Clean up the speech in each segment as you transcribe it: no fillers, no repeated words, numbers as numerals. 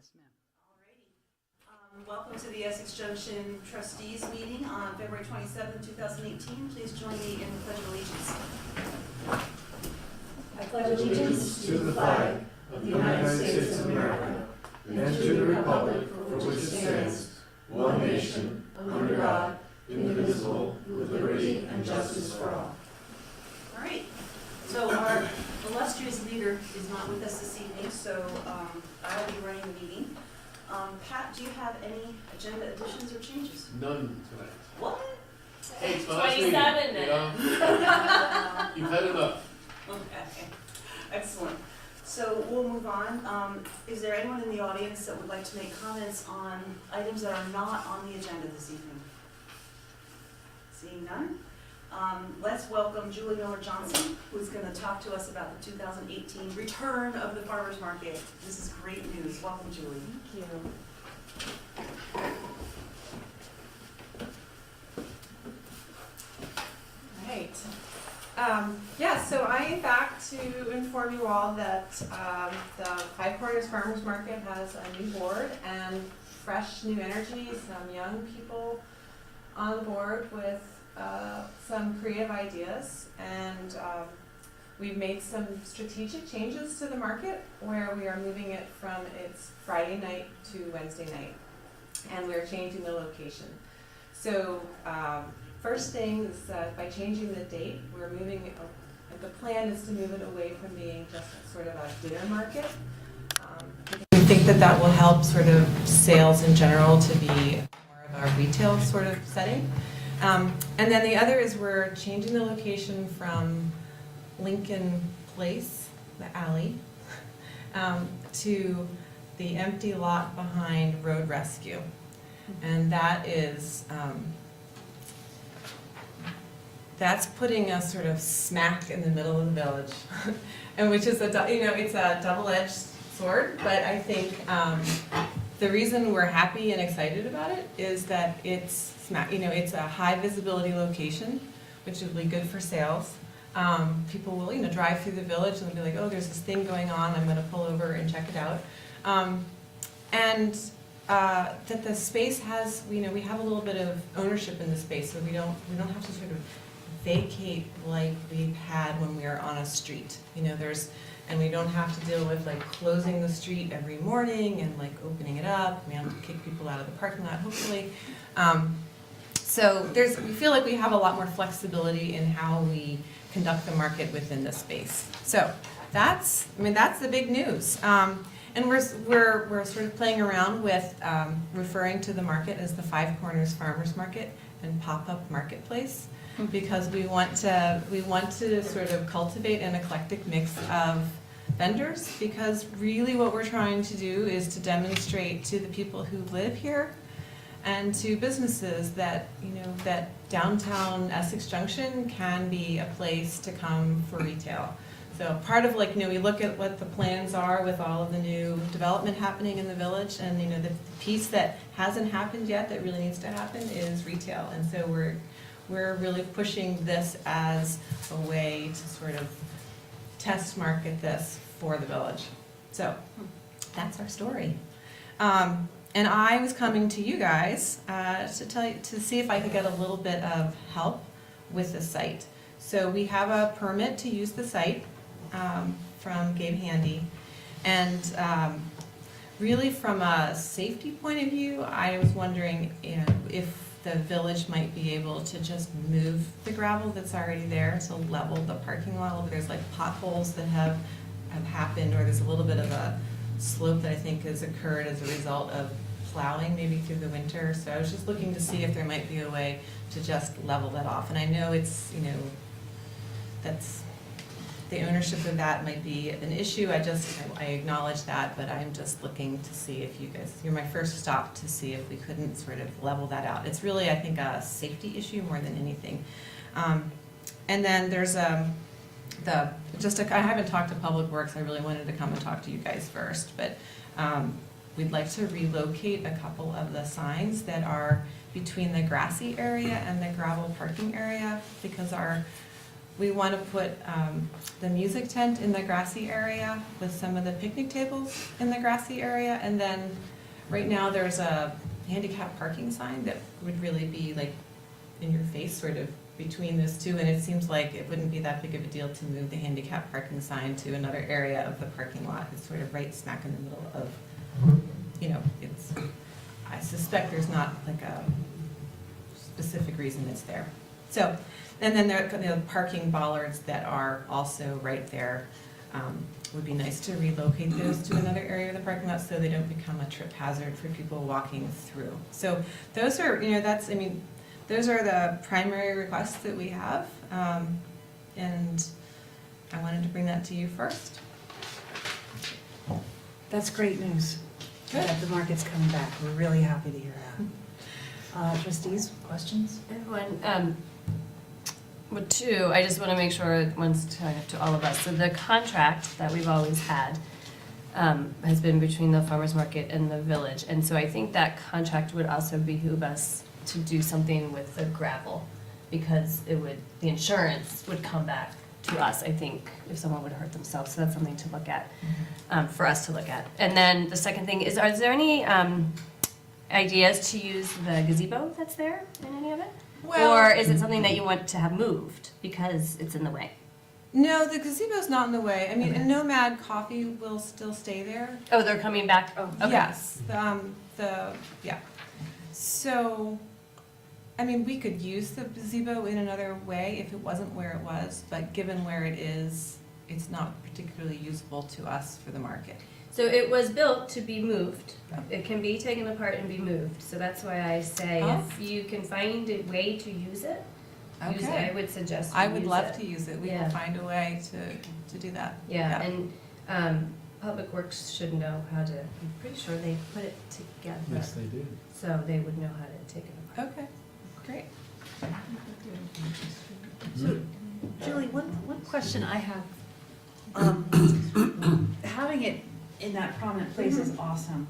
Yes, ma'am. Alrighty. Welcome to the Essex Junction Trustees meeting on February 27, 2018. Please join me in the Pledge of Allegiance. I pledge allegiance to the flag of the United States of America and to the republic for which it stands, one nation, under God, indivisible, with liberty and justice for all. Alright, so our illustrious leader is not with us this evening, so I'll be running the meeting. Pat, do you have any agenda additions or changes? None tonight. What? Hey, it's my last meeting, 27 you know? You've had enough. Okay, excellent. So we'll move on. Is there anyone in the audience that would like to make comments on items that are not on the agenda this evening? Seeing none? Let's welcome Julie Miller-Johnson, who's going to talk to us about the 2018 return of the farmers market. This is great news. Welcome, Julie. Thank you. All right. So I am back to inform you all that the Five Corners Farmers Market has a new board and fresh new energy, some young people on board with some creative ideas, and we've made some strategic changes to the market where we are moving it from its Friday night to Wednesday night, and we're changing the location. So first thing is by changing the date, we're moving it, the plan is to move it away from being just sort of a dinner market. We think that that will help sort of sales in general to be more of a retail sort of setting. And then the other is we're changing the location from Lincoln Place, the alley, to the empty lot behind Road Rescue. And that is, that's putting us sort of smack in the middle of the village. And which is, it's a double-edged sword, but I think the reason we're happy and excited about it is that it's a high visibility location, which will be good for sales. People will, drive through the village and be like, oh, there's this thing going on, I'm going to pull over and check it out. And that the space has, we have a little bit of ownership in the space, so we don't have to sort of vacate like we've had when we are on a street. And we don't have to deal with like closing the street every morning and like opening it up. We have to kick people out of the parking lot, hopefully. So we feel like we have a lot more flexibility in how we conduct the market within the space. So that's the big news. And we're sort of playing around with referring to the market as the Five Corners Farmers Market and Pop-Up Marketplace, because we want to sort of cultivate an eclectic mix of vendors, because really what we're trying to do is to demonstrate to the people who live here and to businesses that that downtown Essex Junction can be a place to come for retail. So part of we look at what the plans are with all of the new development happening in the village, and the piece that hasn't happened yet that really needs to happen is retail. And so we're really pushing this as a way to sort of test market this for the village. So that's our story. And I was coming to you guys to see if I could get a little bit of help with the site. So we have a permit to use the site from Gabe Handy, and really from a safety point of view, I was wondering if the village might be able to just move the gravel that's already there to level the parking lot. There's like potholes that have happened, or there's a little bit of a slope that I think has occurred as a result of plowing maybe through the winter. So I was just looking to see if there might be a way to just level that off. And I know it's, that's, the ownership of that might be an issue. I acknowledge that, but I'm just looking to see if you're my first stop to see if we couldn't sort of level that out. It's really, I think, a safety issue more than anything. And then there's I haven't talked to Public Works. I really wanted to come and talk to you guys first, but we'd like to relocate a couple of the signs that are between the grassy area and the gravel parking area, because we want to put the music tent in the grassy area with some of the picnic tables in the grassy area. And then right now there's a handicap parking sign that would really be like in your face, sort of between those two. And it seems like it wouldn't be that big of a deal to move the handicap parking sign to another area of the parking lot. It's sort of right smack in the middle of, you know, it's, I suspect there's not like a specific reason it's there. So, and then there are the parking bollards that are also right there. Would be nice to relocate those to another area of the parking lot so they don't become a trip hazard for people walking through. So those are, you know, that's, I mean, those are the primary requests that we have. And I wanted to bring that to you first. That's great news. Good. That the market's coming back. We're really happy to hear that. Trustees, questions? Everyone, well, two, I just want to make sure one's telling it to all of us. So the contract that we've always had has been between the farmer's market and the village. And so I think that contract would also behoove us to do something with the gravel, because it would, the insurance would come back to us, I think, if someone would hurt themselves. So that's something to look at, for us to look at. And then the second thing is there any ideas to use the gazebo that's there in any of it? Or is it something that you want to have moved because it's in the way? No, the gazebo's not in the way. I mean, and Nomad Coffee will still stay there. Oh, they're coming back? Oh, okay. Yes, yeah. So, I mean, we could use the gazebo in another way if it wasn't where it was, but given where it is, it's not particularly usable to us for the market. So it was built to be moved. It can be taken apart and be moved. So that's why I say if you can find a way to use it, use it. I would suggest you I would use love it. to use it. We Yeah. will find a way to do that. Yeah, and Public Works should know how to, I'm pretty sure they put it together. Yes, they did. So they would know how to take it apart. Okay, great. So, Julie, one question I have. Having it in that prominent place is awesome,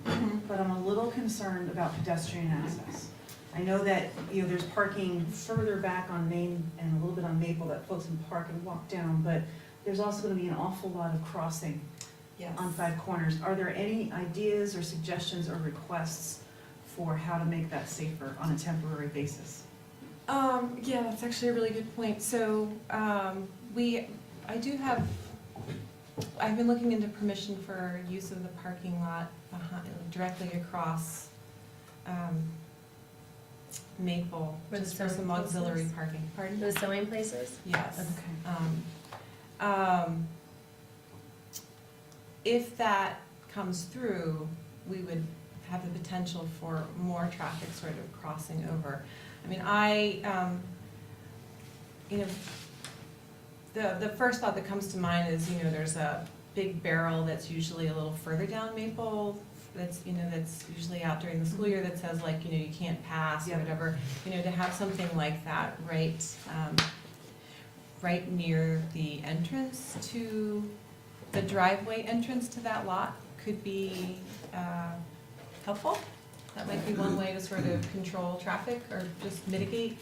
but I'm a little concerned about pedestrian access. I know that, you know, there's parking further back on Main and a little bit on Maple that folks can park and walk down, but there's also gonna be an awful lot of crossing Yes. on Five Corners. Are there any ideas or suggestions or requests for how to make that safer on a temporary basis? Yeah, that's actually a really good point. So, I've been looking into permission for use of the parking lot behind, directly across, Maple, Where the just for some sewing place auxiliary is? parking. Pardon? The sewing places? Yes. Okay. If that comes through, we would have the potential for more traffic sort of crossing over. I mean, you know, the first thought that comes to mind is, you know, there's a big barrel that's usually a little further down Maple, that's usually out during the school year that says, like, you know, you can't pass or Yeah. whatever. You know, to have something like that right near the entrance to, the driveway entrance to that lot could be helpful. That might be one way to sort of control traffic or just mitigate.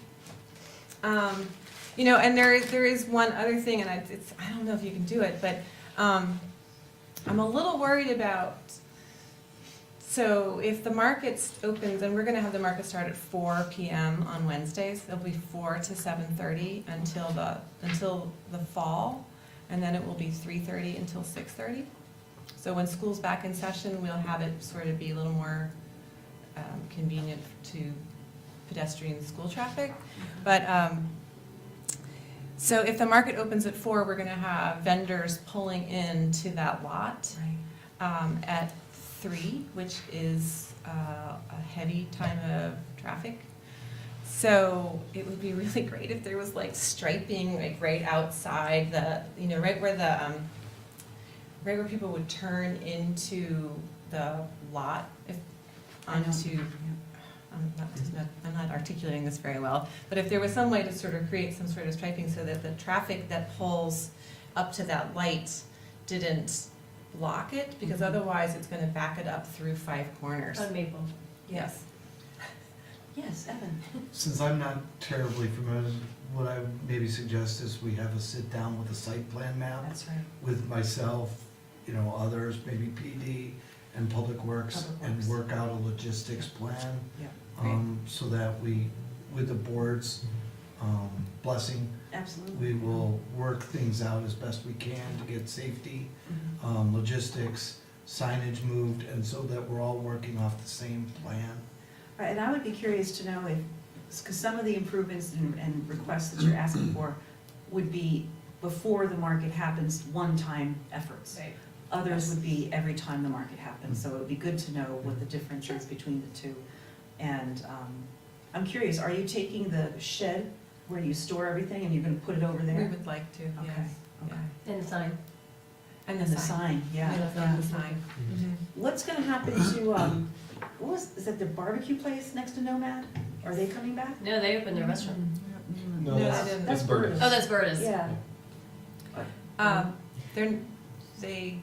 You know, and there is one other thing, and I don't know if you can do it, but I'm a little worried about, so if the market opens, and we're gonna have the market start at 4 p.m. on Wednesdays, it'll be 4 to 7:30 until the fall, and then it will be 3:30 until 6:30. So when school's back in session, we'll have it sort of be a little more convenient to pedestrian school traffic. But so if the market opens at 4, we're gonna have vendors pulling into that lot at 3, which is a heavy time of traffic. So it would be really great if there was like striping like right outside the, you know, right where people would turn into the lot, I'm not articulating this very well, but if there was some way to sort of create some sort of striping so that the traffic that pulls up to that light didn't block it, because otherwise it's gonna back it up through Five Corners. On Maple. Yes. Yes, Evan. Since I'm not terribly familiar, what I would maybe suggest is we have a sit down with a site plan map That's right. with myself, others, maybe PD and Public Works, Public and Works. work out a logistics plan. Yeah. So that we, with the board's blessing, Absolutely. we will work things out as best we can to get safety, Mhm. logistics, signage moved, and so that we're all working off the same plan. Right, and I would be curious to know if, because some of the improvements and requests that you're asking for would be before the market happens, one-time efforts. Right. Others would be every time the market happens, so it would be good to know what the difference is between the two. And I'm curious, are you taking the shed where you store everything and you're gonna put it over We there? would like to, Okay, yes. okay. Yeah. And the sign. And then the sign, yeah. I love yeah. the sign. What's gonna happen to, is that the barbecue place next to Nomad? Are they coming back? No, they opened their restaurant. No, No, that's, they didn't. that's Burgess. Oh, that's Berta's. Yeah. They,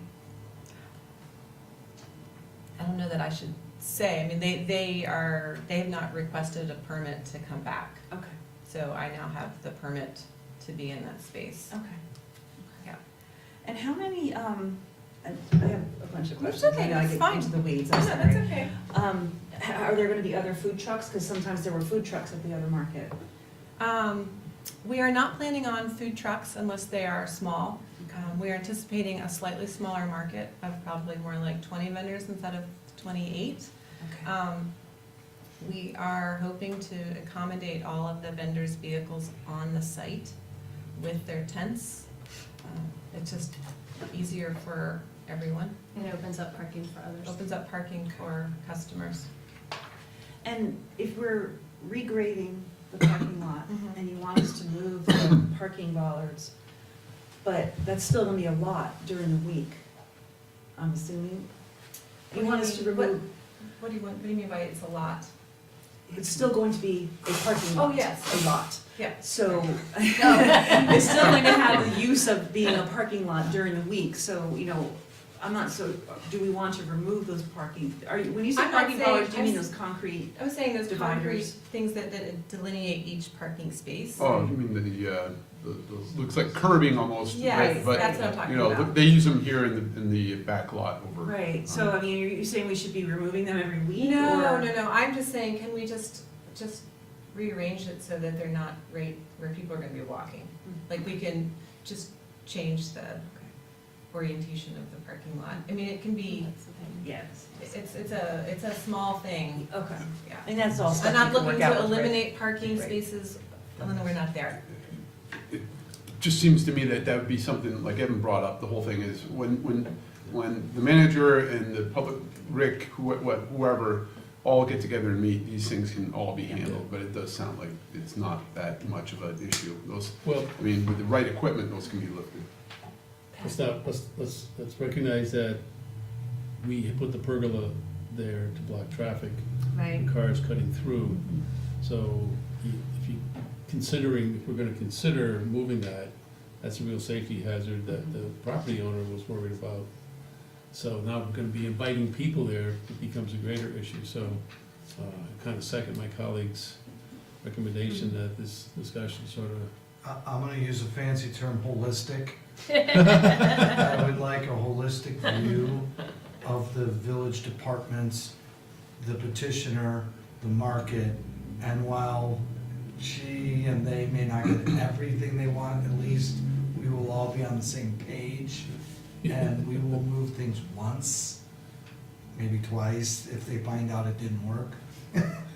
I don't know that I should say, I mean, they have not requested a permit to come back. Okay, So I now have the permit to be in that space. okay. Yeah. And how many, I have a bunch of questions. okay, I know I that's get fine. into the weeds, No, I'm that's sorry. okay. Are there gonna be other food trucks? Because sometimes there were food trucks at the other market. We are not planning on food trucks unless they are small. We are anticipating a slightly smaller market of probably more like 20 vendors instead of 28. Okay. We are hoping to accommodate all of the vendors' vehicles on the site with their tents. It's just easier for everyone. And it opens up parking for others. Opens up parking for customers. And if we're regrading the parking lot Mhm. and you want us to move the parking bollards, but that's still gonna be a lot during the week, I'm assuming? You want us to remove, What do you mean by it's a lot? it's still going to be a parking lot. Oh, yes. A lot. Yeah. So, it's still going to have the use of being a parking lot during the week, so, I'm not so, do we want to remove those parking, when you say I'm not parking saying- bollards, do you mean those concrete? I was saying those concrete Dividers. things that delineate each parking space. Oh, you mean the looks like curbing almost, Yes, right? But, that's what I'm talking you know, about. they use them here in the back lot over. Right, so, I mean, you're saying we should be removing them every week, No, or? no, I'm just saying, can we just rearrange it so that they're not right where people are gonna be walking? Like, we can just change the orientation of the parking lot. I mean, it can be, Yes. it's a small thing, Okay, yeah. and that's all stuff I'm you not can looking work out to with, right? eliminate parking Right. spaces when we're not there. Just seems to me that would be something, like Evan brought up, the whole thing is when the manager and the public, Rick, whoever, all get together and meet, these things can all be handled, but it does sound like it's not that much of an issue. Those, Well, I mean, with the right equipment, those can be lifted. let's recognize that we put the pergola there to block traffic Right. and cars cutting through. So if we're gonna consider moving that, that's a real safety hazard that the property owner was worried about. So now we're gonna be inviting people there, it becomes a greater issue. So I kind of second my colleague's recommendation that this discussion sort of I'm gonna use a fancy term, holistic. I would like a holistic view of the village departments, the petitioner, the market, and while she and they may not get everything they want, at least we will all be on the same page, and we will move things once, maybe twice, if they find out it didn't work.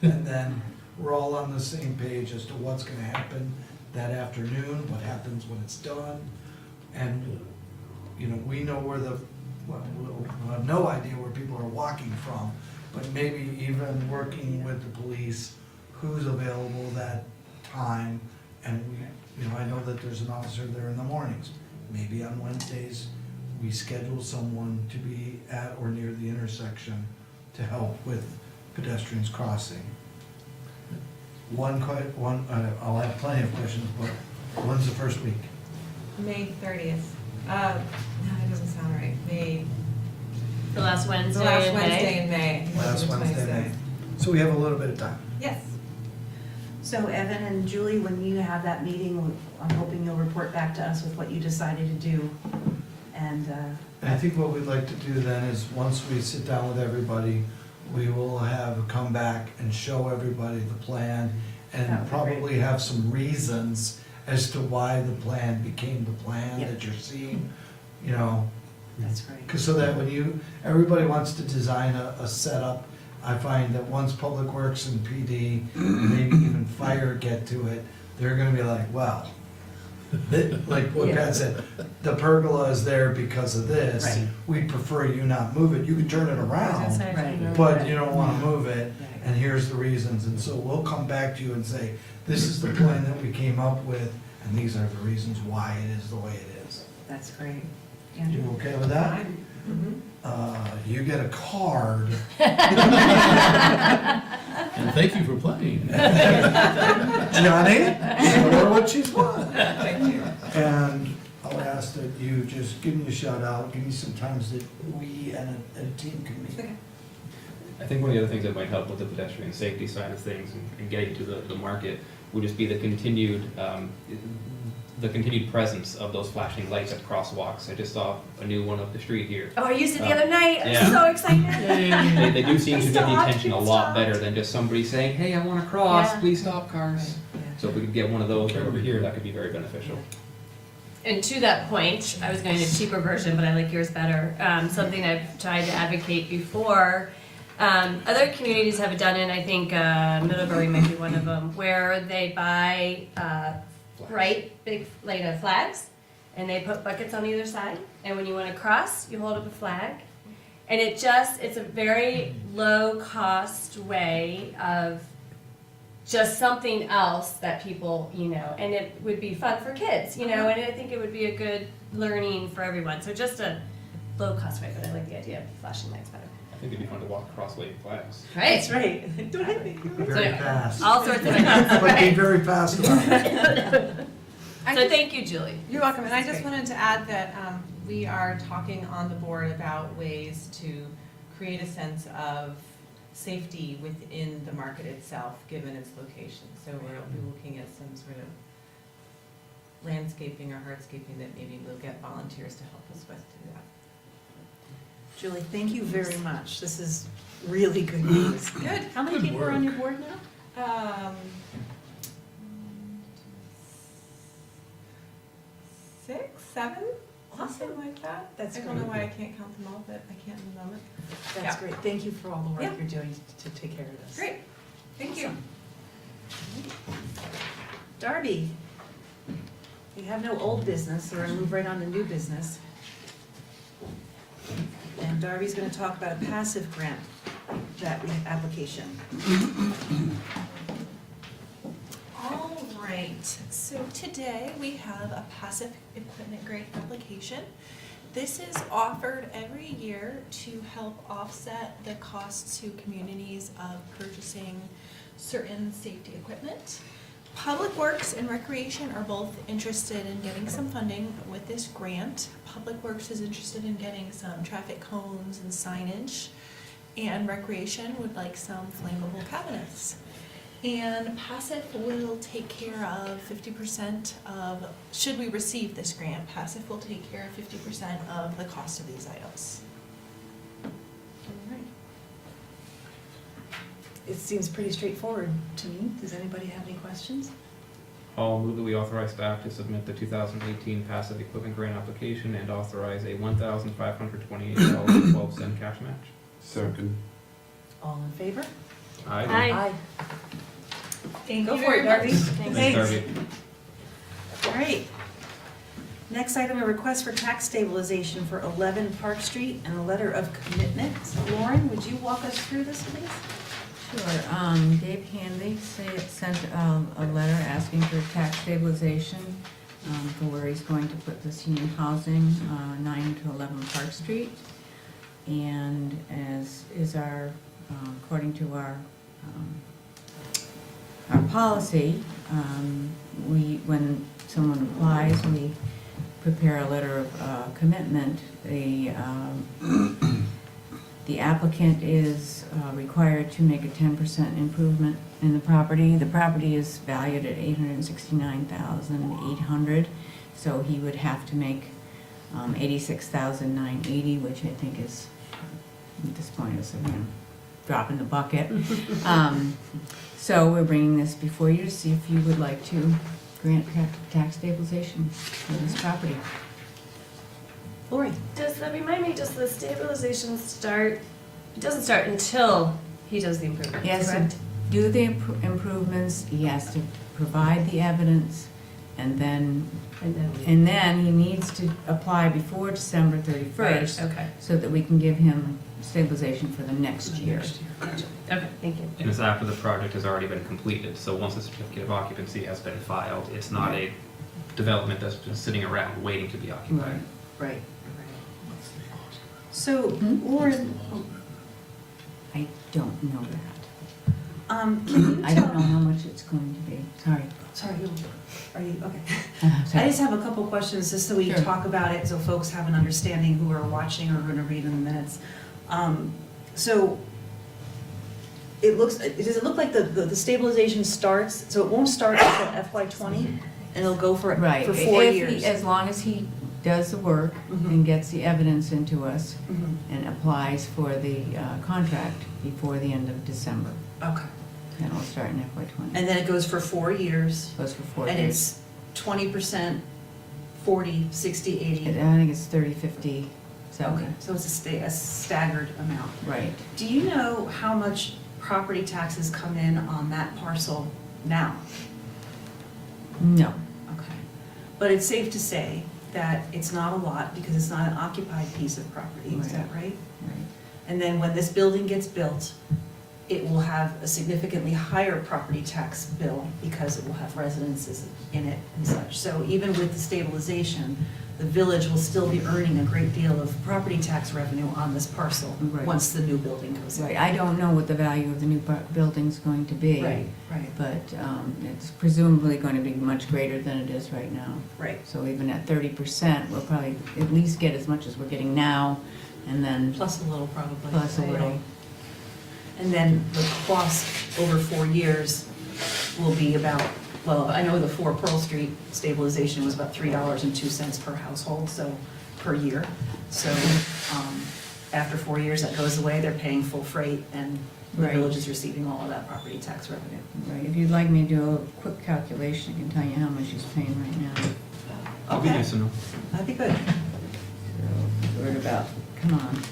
And then we're all on the same page as to what's gonna happen that afternoon, what happens when it's done, and, we know where we'll have no idea where people are walking from, but maybe even working with the police, who's available that time, and I know that there's an officer there in the mornings. Maybe on Wednesdays, we schedule someone to be at or near the intersection to help with pedestrians crossing. I'll have plenty of questions, but when's the first week? May 30th. No, that doesn't sound right. May, The last Wednesday the last in May. Wednesday in May. I think Last it's the Wednesday, May. 26th. So we have a little bit of time. Yes, So Evan and Julie, when you have that meeting, I'm hoping you'll report back to us with what you decided to do. And, And I think what we'd like to do then is, once we sit down with everybody, we will have come back and show everybody the plan That would and be probably have some reasons as to why the plan became the plan Yep. that you're seeing, you know. that's great. Because so that when everybody wants to design a setup, I find that once Public Works and PD, maybe even fire get to it, they're gonna be like, well, like what Pat said, the pergola is there because of this. Right. We'd prefer you not move it. You can turn it I was gonna around, say, Right. you know, but you don't wanna move it, Right. and here's the reasons. And so we'll come back to you and say, this is the plan that we came up with, and these are the reasons why it is the way it is. That's great. You Andrew? okay with that? Mhm. You get a card. And thank you for playing. Johnny, show her what she's won. Thank you. And I'll ask that you just give me a shout out, give me some times that we and a team can meet. I think one of the other things that might help with the pedestrian safety side of things and getting to the market would just be the continued presence of those flashing lights at crosswalks. I just saw a new one up the street here. Oh, I used it the other night. I'm yeah. so excited. They do seem to get the Stop, attention a people lot stop. better than just somebody saying, hey, I want to cross, Yeah. please stop cars. Yeah. So if we could get one of those right over here, that could be very beneficial. And to that point, I was going to a cheaper version, but I like yours better. Something I've tried to advocate before. Other communities have done it. I think Middlebury might be one of them, where they buy bright big flags, and they put buckets on either side. And when you want to cross, you hold up a flag, and it's a very low cost way of just something else that people, and it would be fun for kids, and I think it would be a good learning for everyone. So just a low cost way, but I like the idea of flashing lights better. I think it'd be fun to walk across waving flags. Right? That's right. Don't hit me. Very fast. All sorts of ideas, But be right? very fast about it. So thank you, Julie. You're welcome, and I just wanted to add that we are talking on the board about ways to create a sense of safety within the market itself, given its location. So we'll be looking at some sort of landscaping or hardscaping that maybe we'll get volunteers to help us with to do that. Julie, thank you very much. This is really good news. Good. How many Good people are on work. your board now? 6, 7, Awesome. something like that. That's I don't know great. why I can't count them all, but I can't in the moment. That's Yeah. great. Thank you for all the work Yeah. you're doing to take care of this. Great, thank you. Darby, we have no old business, so we're gonna move right on to new business. And Darby's gonna talk about a passive grant application. All right, so today we have a passive equipment grant application. This is offered every year to help offset the costs to communities of purchasing certain safety equipment. Public Works and Recreation are both interested in getting some funding with this grant. Public Works is interested in getting some traffic cones and signage, and Recreation would like some flammable cabinets. And Passive will take care of 50% of, should we receive this grant, Passive will take care of 50% of the cost of these items. It seems pretty straightforward to me. Does anybody have any questions? I'll move that we authorize staff to submit the 2018 passive equipment grant application and authorize a $1,528.12 cash match. Second. All in favor? Aye. Thank Go you for it, very Darby. much. Thanks, Darby. All right. Next item, a request for tax stabilization for 11 Park Street and a letter of commitment. Lauren, would you walk us through this, please? Sure. Dave Hanley sent a letter asking for tax stabilization for where he's going to put the senior housing, 9 to 11 Park Street. And as is our, according to our policy, when someone applies, we prepare a letter of commitment. The applicant is required to make a 10% improvement in the property. The property is valued at $869,800, so he would have to make $86,980, which I think is, at this point, is a drop in the bucket. So we're bringing this before you to see if you would like to grant tax stabilization for this property. Lori? Does that remind me, does the stabilization start, it doesn't start until he does the improvement, He has to correct? do the improvements, he has to provide the evidence, and then he needs to apply before December 31st. Right, okay, So that we can give him stabilization for the next year. Gotcha. okay, thank you. And it's after the project has already been completed, so once the certificate of occupancy has been filed, it's not a development that's been sitting around waiting to be occupied. Right. So, Hmm? Lauren, I don't know that. can you I don't know tell, how much it's going to be, sorry. sorry, are you, okay. I Sorry. just have a couple questions, just so we Sure. talk about it, so folks have an understanding who are watching or gonna read in the minutes. So, does it look like the stabilization starts, so it won't start until FY '20, and it'll go for Right, 4 if years? he, as long as he does the work Mhm. and gets the evidence into us Mhm. and applies for the contract before the end of December, Okay, then it'll start in FY '20. and then it goes for 4 years, Goes for 4 and years. it's 20%, 40, 60, 80? I think it's 30, 50, 70. Okay, so it's a staggered amount. Right. Do you know how much property taxes come in on that parcel now? No. Okay. But it's safe to say that it's not a lot because it's not an occupied piece of property, is that right? Right. And then when this building gets built, it will have a significantly higher property tax bill because it will have residences in it and such. So even with the stabilization, the village will still be earning a great deal of property tax revenue on this parcel Right. once the new building goes in. Right, I don't know what the value of the new building's going to be. Right, right, But it's presumably going to be much greater than it is right now. right. So even at 30%, we'll probably at least get as much as we're getting now, and then Plus a little probably. plus a little. And then the cost over 4 years will be about, well, I know the 4 Pearl Street stabilization was about $3.02 per household, so, per year. So, after 4 years, that goes away, they're paying full freight, and the Right. village is receiving all of that property tax revenue. Right, if you'd like me to do a quick calculation, I can tell you how much he's paying right now. It'll be Okay. nice to know. That'd be good. So we're at about, come on.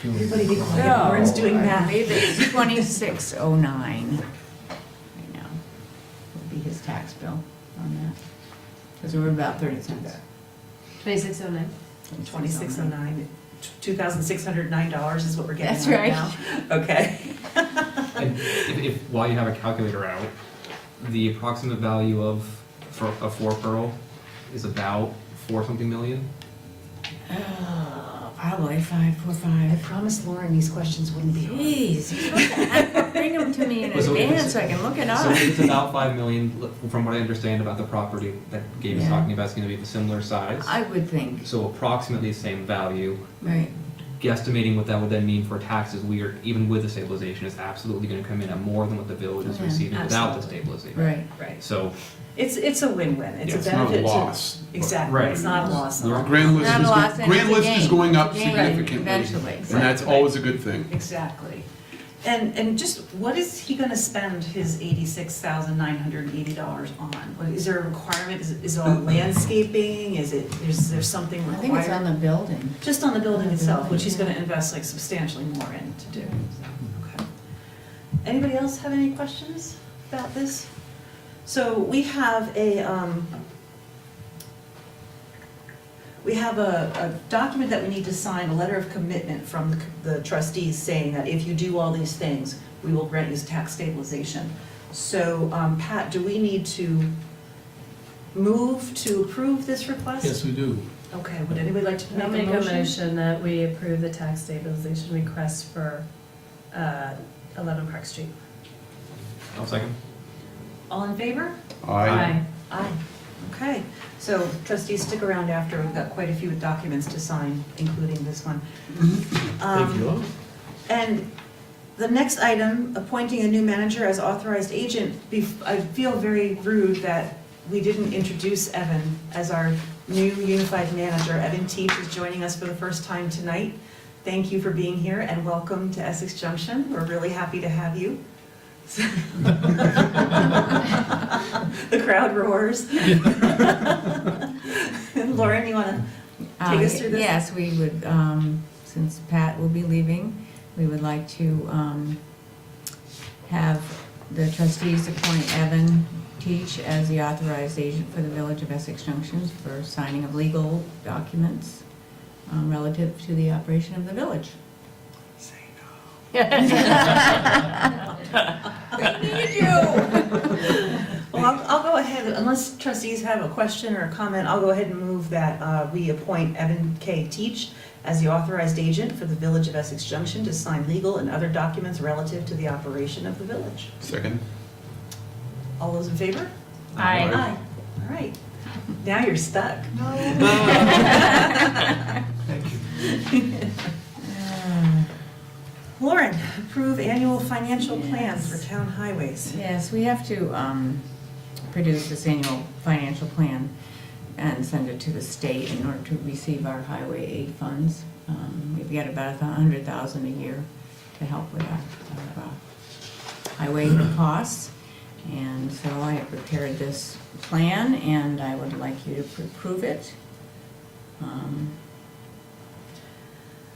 Everybody be quiet, Lauren's doing I math. believe it's 2609 right now, would be his tax bill on that. Because we're about 30 cents. 2609. 2609, $2,609 is what we're getting That's right right. now. Okay. And if, while you have a calculator out, the approximate value of, for a 4 Pearl is about 4 something million? Probably I 545. promised Lauren these questions wouldn't be hard. Jeez, you're supposed to bring them to me in So if advance so I can look it So up. it's about 5 million, from what I understand about the property that Gabe is Yeah. talking about, it's gonna be of a similar size. I would think, So approximately the same value. right. Guesstimating what that would then mean for taxes, we are, even with the stabilization, is absolutely gonna come in at more than what the village is Yeah, receiving without the absolutely. stabilization. Right. Right. So, It's a win-win. It's Yeah, a it's not a benefit to. loss. Exactly, Right. it's not a loss. The grand list Not is, a loss, and grand it's a list is gain. going up It's a gain significantly. eventually, And that's exactly. always a good thing. Exactly. And just, what is he gonna spend his $86,980 on? Is there a requirement? Is it on landscaping? Is there something I required? think it's on the building. Just on the building On the itself, building, which he's yeah. gonna invest like substantially more in to do. So, okay. Anybody else have any questions about this? So we have a document that we need to sign, a letter of commitment from the trustees saying that if you do all these things, we will grant you tax stabilization. So, Pat, do we need to move to approve this request? Yes, we do. Okay, would anybody like to I'll make make a a motion? motion that we approve the tax stabilization request for 11 Park Street. I'll second. All in favor? I Aye. Okay, so trustees, stick around after, we've got quite a few documents to sign, including this one. Thank you. And the next item, appointing a new manager as authorized agent, I feel very rude that we didn't introduce Evan as our new unified manager. Evan Teach is joining us for the first time tonight. Thank you for being here and welcome to Essex Junction. We're really happy to have you. The crowd roars. Lauren, you want to take us through this? Yes, we would, since Pat will be leaving, we would like to have the trustees appoint Evan Teach as the authorized agent for the Village of Essex Junction for signing of legal documents relative to the operation of the village. We need you. Well, I'll go ahead, unless trustees have a question or a comment, I'll go ahead and move that we appoint Evan K. Teach as the authorized agent for the Village of Essex Junction to sign legal and other documents relative to the operation of the village. Second? All those in favor? Aye. Aye. All right. Now you're stuck. Thank you. Lauren, approve annual financial plans for town highways. Yes, we have to produce this annual financial plan and send it to the state in order to receive our highway aid funds. We've got about $100,000 a year to help with our highway costs. And so I have prepared this plan and I would like you to approve it.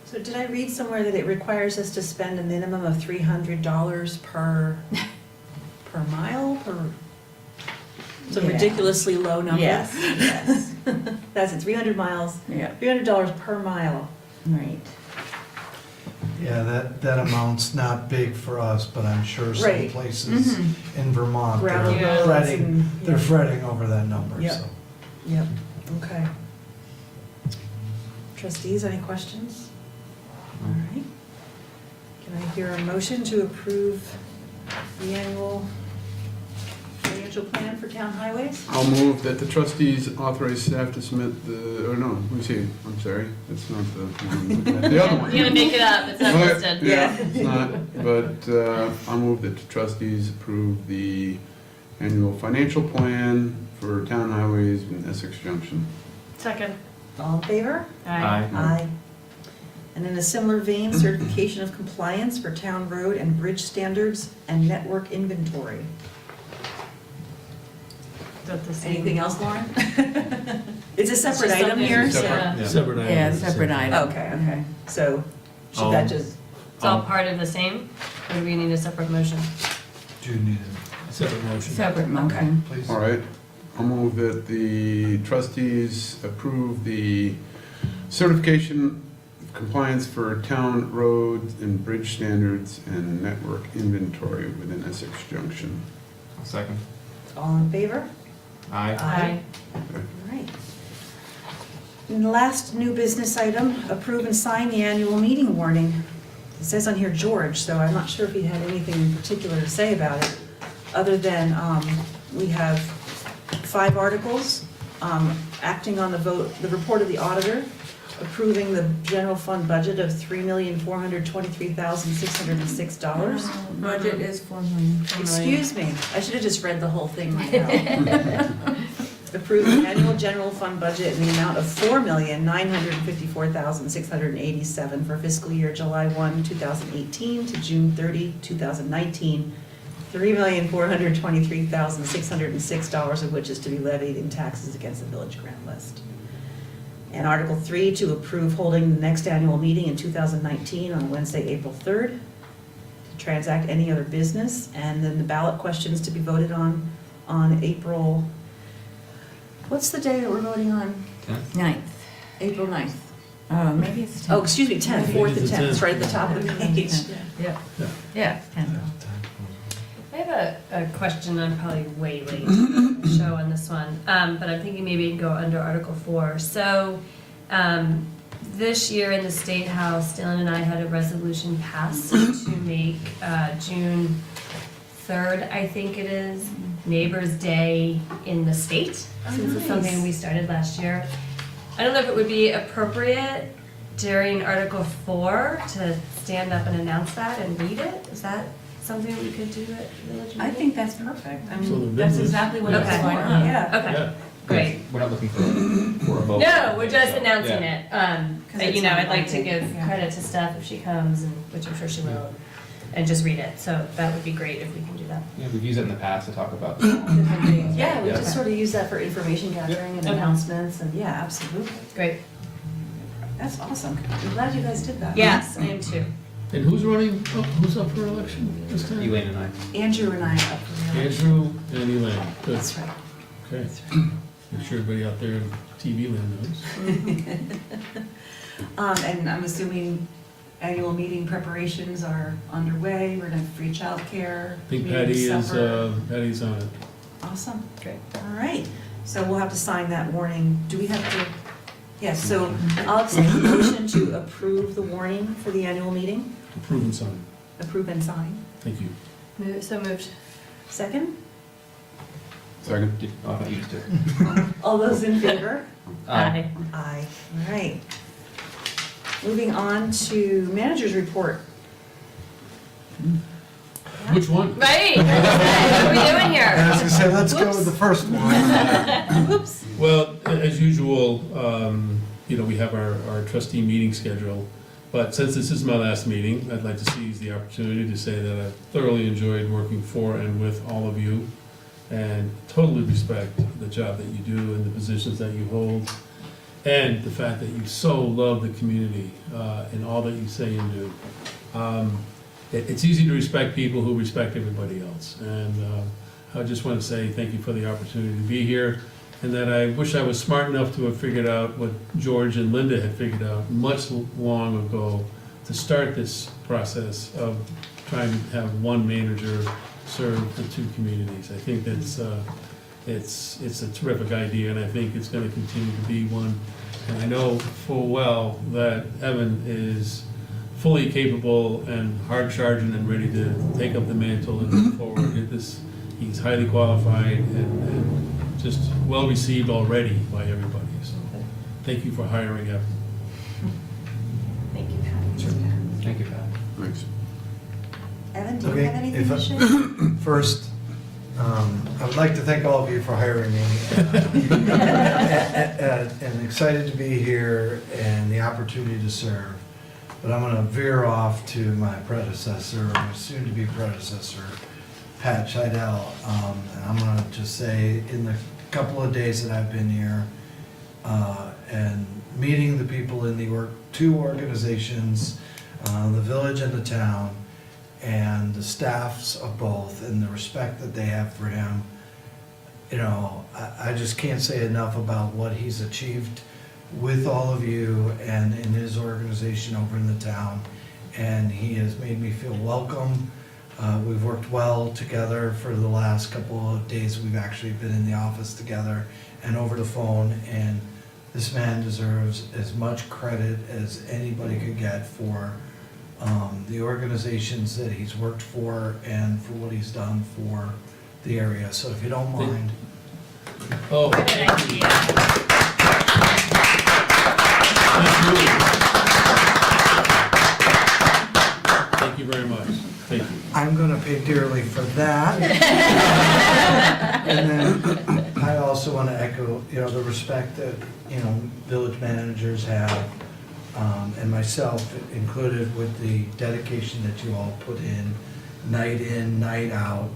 So did I read somewhere that it requires us to spend a minimum of $300 per mile, It's a Yeah. ridiculously low number. Yes, yes, That's it, 300 miles, yeah, $300 per mile. right. Yeah, that amount's not big for us, but I'm sure some Right. places Mhm. in Vermont, Gravel they're roads fretting, and- they're fretting over that number, Yep. so. Yep, okay. Trustees, any questions? All right. Can I hear a motion to approve the annual financial plan for town highways? I'll move that the trustees authorize staff to submit the, or no, let me see, I'm sorry, that's not the other one. You're gonna make it up, it's not But- listed. Yeah, it's not, but I'll move that the trustees approve the annual financial plan for town highways in Essex Junction. Second. All in favor? Aye. Aye. And in a similar vein, certification of compliance for town road and bridge standards and network inventory. Is that the same? Anything else, Lauren? It's a separate just item something- here, so. Yeah. Separate item. Yeah, separate item. Okay, okay. So should that just, It's all part of the same, or do we need a separate motion? Do you need Separate motion. Separate motion. it, please? All right, I'll move that the trustees approve the certification of compliance for town roads and bridge standards and network inventory within Essex Junction. Second. all in favor? Aye. Aye. All right. And the last new business item, approve and sign the annual meeting warning. It says on here George, so I'm not sure if he had anything in particular to say about it, other than we have 5 articles, acting on the vote, the report of the auditor, approving the general fund budget of $3,423,606. Budget is $4 million. Excuse me, I should have just read the whole thing myself. Approve the annual general fund budget in the amount of $4,954,687 for fiscal year July 1, 2018 to June 30, 2019. $3,423,606 of which is to be levied in taxes against the village grant list. And Article 3, to approve holding the next annual meeting in 2019 on Wednesday, April 3rd, to transact any other business, and then the ballot questions to be voted on April, what's the day that we're voting on? 9th. April 9th. Maybe it's 10th. Oh, excuse me, 10th, 4th and 10th, it's right at the top of the page. Yep. Yeah, 10th. I have a question, I'm probably way late to the show on this one, but I'm thinking maybe it can go under Article 4. So, this year in the State House, Dylan and I had a resolution passed to make June 3rd, I think it is, Neighbors Day in the state, since it's something we started last year. I don't know if it would be appropriate during Article 4 to stand up and announce that and read it. Is that something we could do at village meeting? I think that's perfect. I So the mean, that's business- exactly what yeah. it's Okay. for, yeah. Okay, Yeah. great. We're not looking for a vote. No, we're just announcing Yeah. it. 'Cause it's You know, on I'd like to Monday, give yeah. credit to Steph if she comes, and which I'm sure she will, and just read it. So that would be great if we can do that. Yeah, we've used it in the past to talk about. Different things. Yeah, we Yeah. just sort of use that for information gathering and Okay. announcements, and yeah, absolutely. Great. That's awesome. I'm glad you guys did that. Yes, I am too. And who's running, who's up for election this time? Elaine and I. Andrew and I are up for reelection. Andrew and Elaine. Good. That's right. Okay. Make sure everybody out there in TV land knows. And I'm assuming annual meeting preparations are underway. We're gonna have free childcare. I think community supper. Patty's on it. Awesome. Great. All right. So we'll have to sign that warning. Do we have to? Yes, so I'll accept the motion to approve the warning for the annual meeting. Approve and sign. Approve and sign. Thank you. So moved. Second? Second. Oh, I thought you just did. All those in favor? Aye. Aye. All right. Moving on to manager's report. Which one? Right, what are we doing And I here? was gonna say, let's go with the first one. Whoops. Well, as usual, we have our trustee meeting schedule. But since this is my last meeting, I'd like to seize the opportunity to say that I thoroughly enjoyed working for and with all of you, and totally respect the job that you do and the positions that you hold, and the fact that you so love the community in all that you say and do. It's easy to respect people who respect everybody else, and I just want to say thank you for the opportunity to be here, and that I wish I was smart enough to have figured out what George and Linda had figured out much long ago to start this process of trying to have one manager serve the two communities. I think that's it's a terrific idea, and I think it's going to continue to be one. And I know full well that Evan is fully capable and hard charging and ready to take up the mantle and move forward. He's highly qualified and just well received already by everybody. So thank you for hiring Evan. Thank you, Patty. Thank you, Pat. Thanks. Evan, do you Okay, have anything if to I- share? First, I would like to thank all of you for hiring me. And excited to be here and the opportunity to serve. But I'm gonna veer off to my predecessor, or my soon-to-be predecessor, Pat Scheidel. And I'm gonna just say, in the couple of days that I've been here, and meeting the people in the two organizations, the village and the town, and the staffs of both, and the respect that they have for him, I just can't say enough about what he's achieved with all of you and in his organization over in the town. And he has made me feel welcome. We've worked well together for the last couple of days. We've actually been in the office together and over the phone, and this man deserves as much credit as anybody could get for the organizations that he's worked for and for what he's done for the area. So if you don't mind. Oh, Good idea. thank you very much. Thank you. I'm gonna pay dearly for that. And then I also wanna echo, the respect that, village managers have, and myself included, with the dedication that you all put in, night out,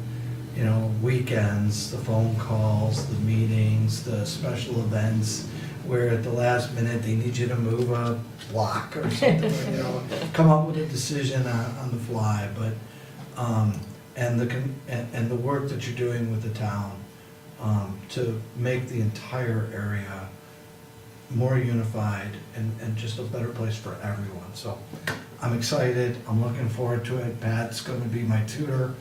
weekends, the phone calls, the meetings, the special events, where at the last minute, they need you to move a block or something, come up with a decision on the fly, but, and the work that you're doing with the town, to make the entire area more unified and just a better place for everyone. So I'm excited, I'm looking forward to it. Pat's gonna be my tutor,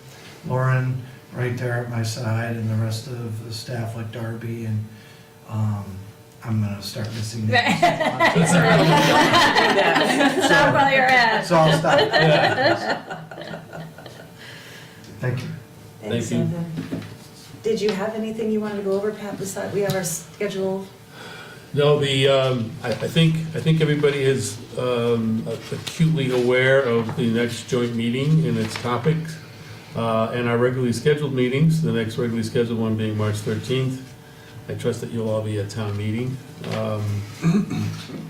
Lauren right there at my side, and the rest of the staff like Darby, and I'm gonna start missing names. Stop while you're at. So I'll stop. Yeah. Thank you. Thank you. Evan. Did you have anything you wanted to go over, Pat, beside, we have our schedule? No, I think everybody is acutely aware of the next joint meeting and its topics, and our regularly scheduled meetings, the next regularly scheduled one being March 13th. I trust that you'll all be at town meeting.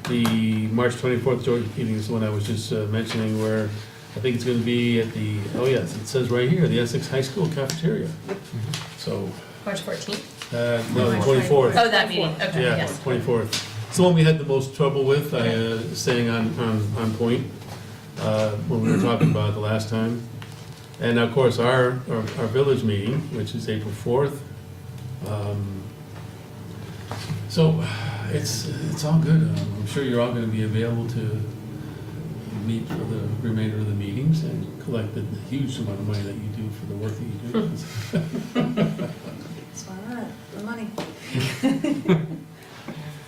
The March 24th joint meeting is the one I was just mentioning, where I think it's going to be at the, oh yes, it says right here, the Essex High School cafeteria. So, March 14th? no, the 24th. Oh, that meeting, okay, Yeah, yes. 24th. It's the one we had the most trouble with, staying on point, when we were talking about it the last time. And of course, our village meeting, which is April 4th. So, it's all good. I'm sure you're all gonna be available to meet for the remainder of the meetings and collect the huge amount of money that you do for the work that you do. That's why not, the money.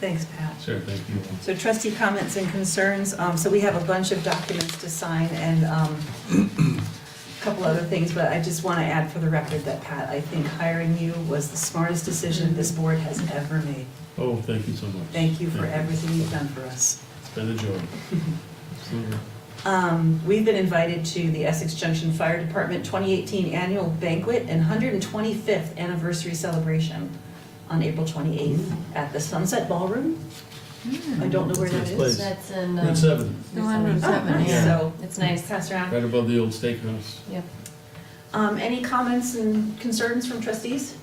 Thanks, Pat. Sure, thank you. So trustee comments and concerns, so we have a bunch of documents to sign and a couple other things, but I just want to add for the record that, Pat, I think hiring you was the smartest decision this board has ever made. Oh, thank you so much. Thank you for Thank you. everything you've done for us. It's been a joy. Absolutely. We've been invited to the Essex Junction Fire Department 2018 Annual Banquet and 125th Anniversary Celebration on April 28th at the Sunset Ballroom. I don't know where that Nice place. is. That's in, Route 7, The one Route Oh, 7, nice. yeah. So, it's nice. pass around. right above the old steakhouse. Yep. Any comments and concerns from trustees?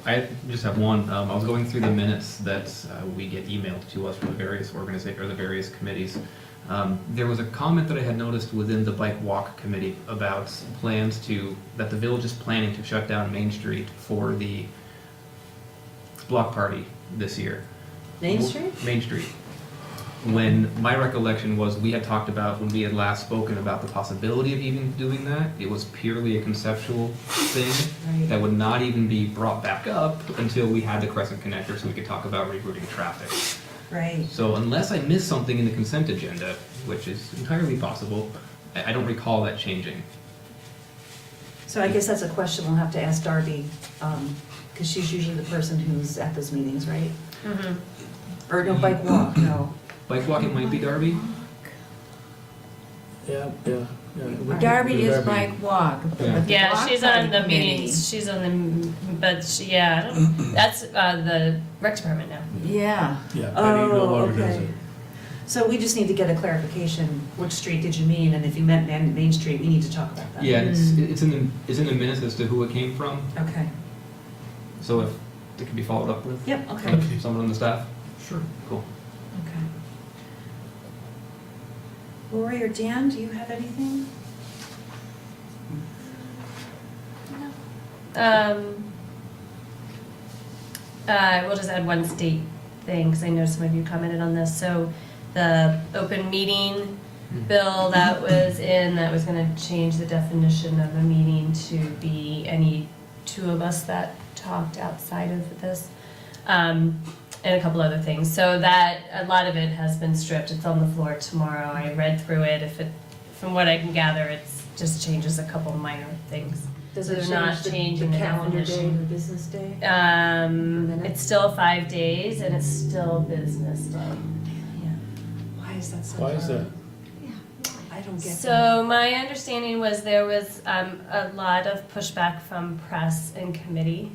I just have one. I was going through the minutes that we get emailed to us from the various organizations, or the various committees. There was a comment that I had noticed within the bike walk committee about plans that the village is planning to shut down Main Street for the block party this year. Main Street? Main Street. When my recollection was, we had talked about, when we had last spoken about the possibility of even doing that, it was purely a conceptual thing Right. that would not even be brought back up until we had the Crescent Connector so we could talk about rerouting traffic. Right. So unless I missed something in the consent agenda, which is entirely possible, I don't recall that changing. So I guess that's a question we'll have to ask Darby, because she's usually the person who's at those meetings, right? Mhm. Or no, bike walk, no. Bike walk, it might be Darby? Yeah. Darby is bike walk. but the Yeah, block she's party on the committee- meetings, she's on the, but she, yeah, I don't, that's the rec department now. Yeah, Yeah, Penny no Oh, longer does okay. it. So we just need to get a clarification, which street did you mean, and if you meant Main Street, we need to talk about that. Yeah, it's in the minutes as to who it came from, Okay, so if it can be followed up with yep, okay, Okay. someone on the staff. Sure. Cool. okay. Lori or Dan, do you have anything? We'll just add one state thing, because I know some of you commented on this. So the open meeting bill that was gonna change the definition of a meeting to be any two of us that talked outside of this. And a couple other things. So that, a lot of it has been stripped. It's on the floor tomorrow. I read through it. From what I can gather, it's just changes a couple minor things. Does So it they're not change the changing the calendar day, definition. the business day? It's still 5 days and it's still business day. Yeah. Why is that so Why is hard? that? I don't get that. So my understanding was there was a lot of pushback from press and committee.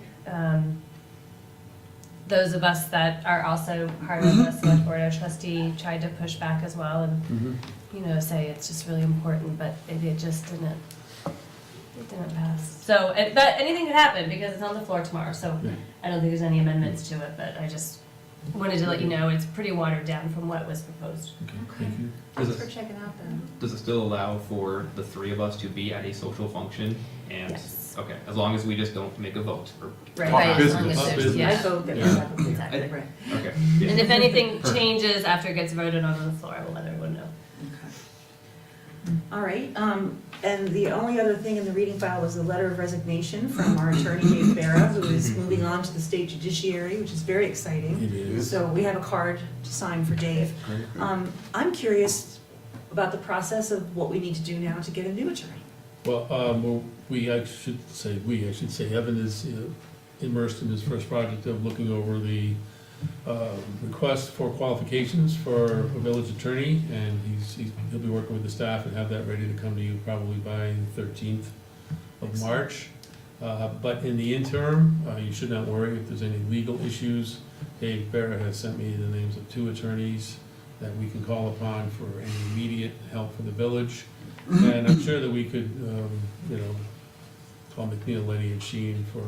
Those of us that are also part of the select board or trustee tried to push back as well and, say it's just really important, but it just didn't pass. So, but anything could happen because it's on the floor tomorrow, so Yeah. I don't think there's any amendments to it, but I just wanted to let you know it's pretty watered down from what was proposed. Okay, thank you. Thanks for checking out then. Does it still allow for the three of us to be at a social function? And, Yes. okay, as long as we just don't make a vote, or, Right. Talk Right, as long business. as Talk there's- business. I yeah. vote that we Yeah. have a Exactly. right. okay. yeah. And if anything Perfect. changes after it gets voted on the floor, I will let everyone know. All right, and the only other thing in the reading file was the letter of resignation from our attorney, Dave Barra, who is moving on to the state judiciary, which is very exciting. It is. So we have a card to sign for Dave. Great. I'm curious about the process of what we need to do now to get a new attorney. Well, I should say Evan is immersed in his first project of looking over the request for qualifications for a village attorney, and he'll be working with the staff and have that ready to come to you probably by the 13th of March. But in the interim, you should not worry if there's any legal issues. Dave Barrett has sent me the names of 2 attorneys that we can call upon for any immediate help for the village. And I'm sure that we could, call McNeil, Lenny, and Sheen for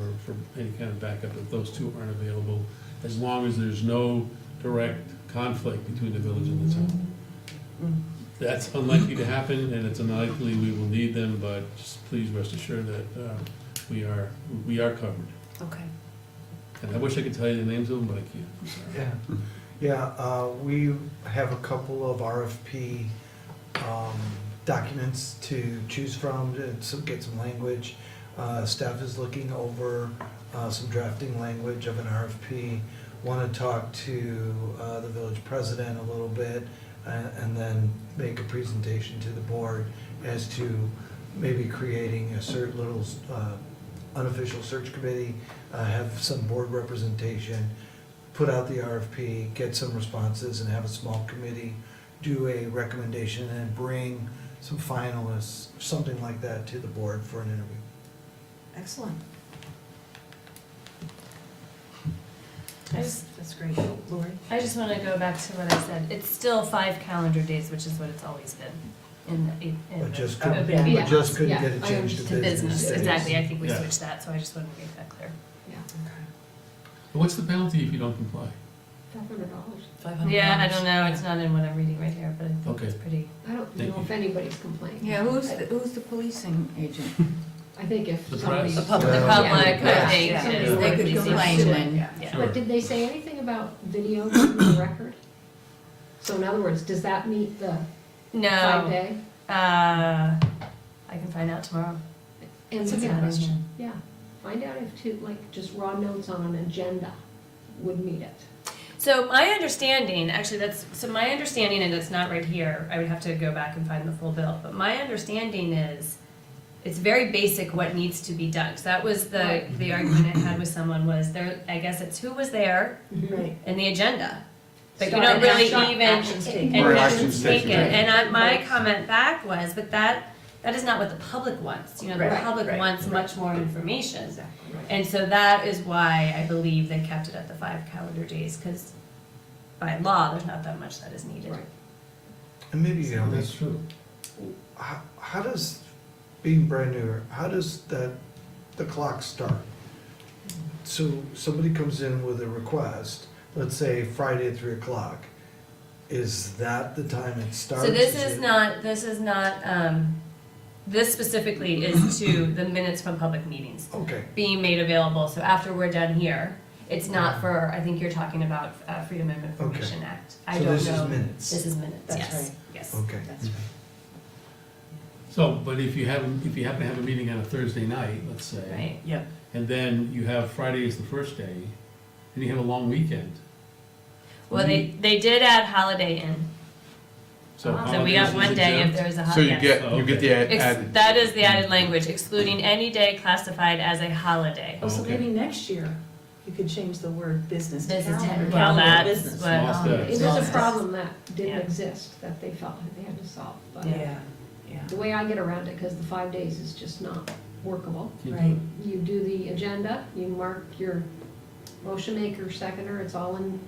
any kind of backup if those 2 aren't available, as long as there's no direct conflict between the village and the town. That's unlikely to happen, and it's unlikely we will need them, but just please rest assured that we are covered. Okay. And I wish I could tell you the names of them, but I can't, I'm sorry. Yeah, we have a couple of RFP documents to choose from, to get some language. Staff is looking over some drafting language of an RFP. Want to talk to the village president a little bit, and then make a presentation to the board as to maybe creating a little unofficial search committee, have some board representation, put out the RFP, get some responses, and have a small committee do a recommendation and bring some finalists, something like that, to the board for an interview. Excellent. That's great. Lori? I just want to go back to what I said. It's still 5 calendar days, which is what it's always been in But just the- couldn't, yeah. but just couldn't Yeah, get it I changed to To business, days. exactly. I think we Yeah. switched that, so I just wanted to make that clear. Yeah, What's the penalty if you don't comply? $500. $500. Yeah, I don't know. It's not in what I'm reading right here, but I think Okay. it's pretty. I don't Thank know you. if anybody's complaining. Yeah, who's the policing agent? I think if The somebody. press. The public, Yeah. I Yeah. think, Yeah. is Yeah. They the could policing. complain then. Yeah. Sure. But did they say anything about video in the record? So in other words, does that meet the No, 5-day? I can find out tomorrow. And That's a yeah, good question. Yeah, find out if just raw notes on an agenda would meet it. So my understanding, my understanding, and it's not right here, I would have to go back and find the full bill, but my understanding is it's very basic what needs to be done. So that was the argument I had with someone was there, I guess it's who was there Right. in the agenda. But you Start don't really action- even, actions taken. and Or actions actions taken, taken. right. And my comment back was, but that is not what the public wants. You know, the Right, public right, wants much more information. Exactly. And so that is why I believe they kept it at the 5 calendar days, because by law, there's not that much that is needed. Right. And maybe, That's true. how does, being brand new, how does the clock start? So somebody comes in with a request, let's say Friday at 3 o'clock. Is that the time it starts? So this it- this specifically is to the minutes from public meetings Okay, being made available. So after we're done here, it's not for, I think you're talking about Freedom of Information Act. I so don't this is know. minutes. This is minutes, That's yes, right. yes. Okay. That's right. So, but if you happen to have a meeting on a Thursday night, let's say. Right. Yep. And then you have Friday as the first day, and you have a long weekend. Well, they did add holiday in. So we holidays got is one day if exempt? there's a So holiday. you get the added. That is the added language, excluding any day classified as a holiday. Oh, so Okay. maybe next year you could change the word business to Business, calendar. well, calendar that's business. what. Small steps. It is Small a steps. problem that didn't Yeah. exist, that they felt that they had to solve. But Yeah, yeah, the way I get around it, because the 5 days is just not workable. right. You do the agenda, you mark your motion maker, seconder, it's all in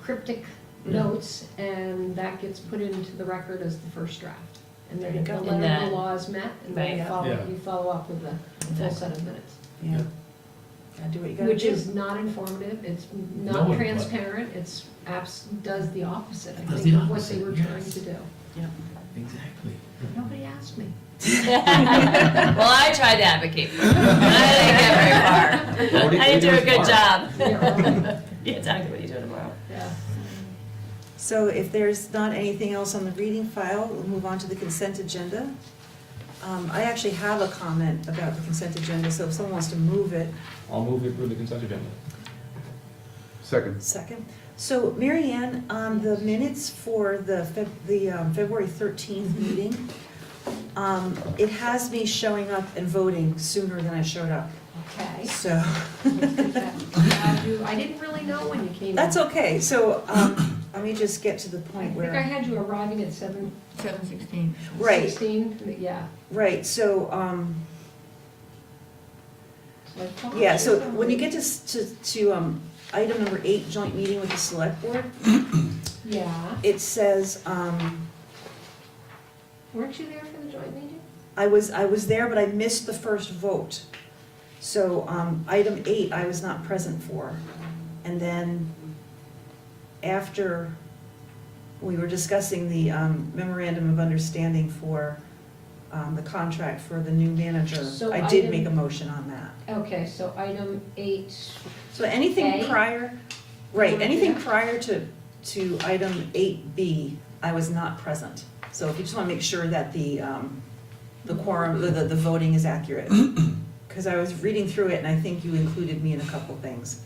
cryptic notes, and that gets put into the record as the first draft. And then There you if go. the And letter that- of the law is met, and then Right. Yeah. you follow up with a full set of minutes. Yeah. Gotta do what you gotta do. Which is not informative, it's No not one- transparent, it's does the opposite, I Does think, the of what they were opposite, trying yes. to do. Exactly. Nobody asked me. Well, I tried to advocate for it. I didn't get very far. I didn't do a good job. Yeah, exactly what you do tomorrow. Yeah. So if there's not anything else on the reading file, we'll move on to the consent agenda. I actually have a comment about the consent agenda, so if someone wants to move it, I'll move it with the consent agenda. Second. second. So Mary Ann, on the minutes for the February 13th meeting, It has me showing up and voting sooner than I showed up, Okay. so, I didn't really know when you came in. that's okay. So, let me just get to the I point think I where, had you arriving at 7:16. right, 7:16, yeah. right, so, So I thought yeah, you so were- when you get to item number 8, joint meeting with the select board, Yeah, it says, weren't you there for the joint meeting? I was there, but I missed the first vote. So, item 8, I was not present for. And then, after we were discussing the memorandum of understanding for the contract for the new manager, So I did item- make a motion on that. Okay, so item 8, So anything A? prior, right, wanna do anything that? prior to item 8B, I was not present. So if you just want to make sure that the quorum, the voting is accurate. Because I was reading through it and I think you included me in a couple things.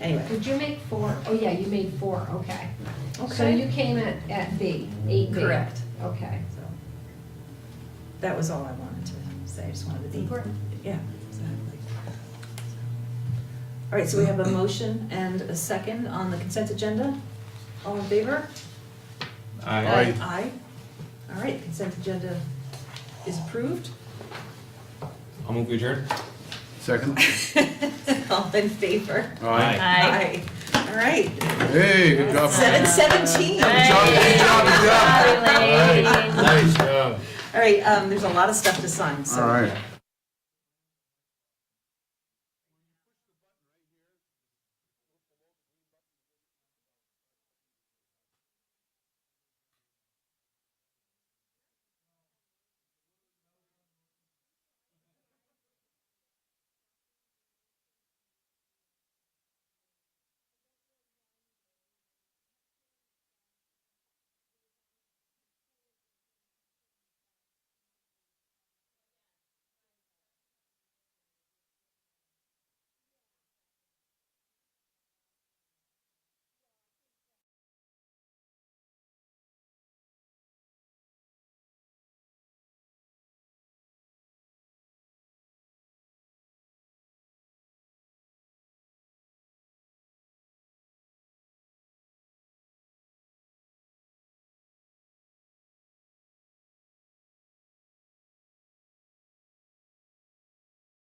Anyway, did you make 4? Oh, yeah, you made 4, okay. So okay, you came at B, 8B? correct. Okay. So that was all I wanted to say, I just wanted to be. Important. Yeah, exactly. All right, so we have a motion and a second on the consent agenda. All in favor? Aye. Aye. All right, consent agenda is approved. I'll move adjourn. Second? All in favor? Aye. Aye. All right, Hey, good job. 7:17. Good job, good job, good job. Nice job. All right, there's a lot of stuff to sign, so. All right.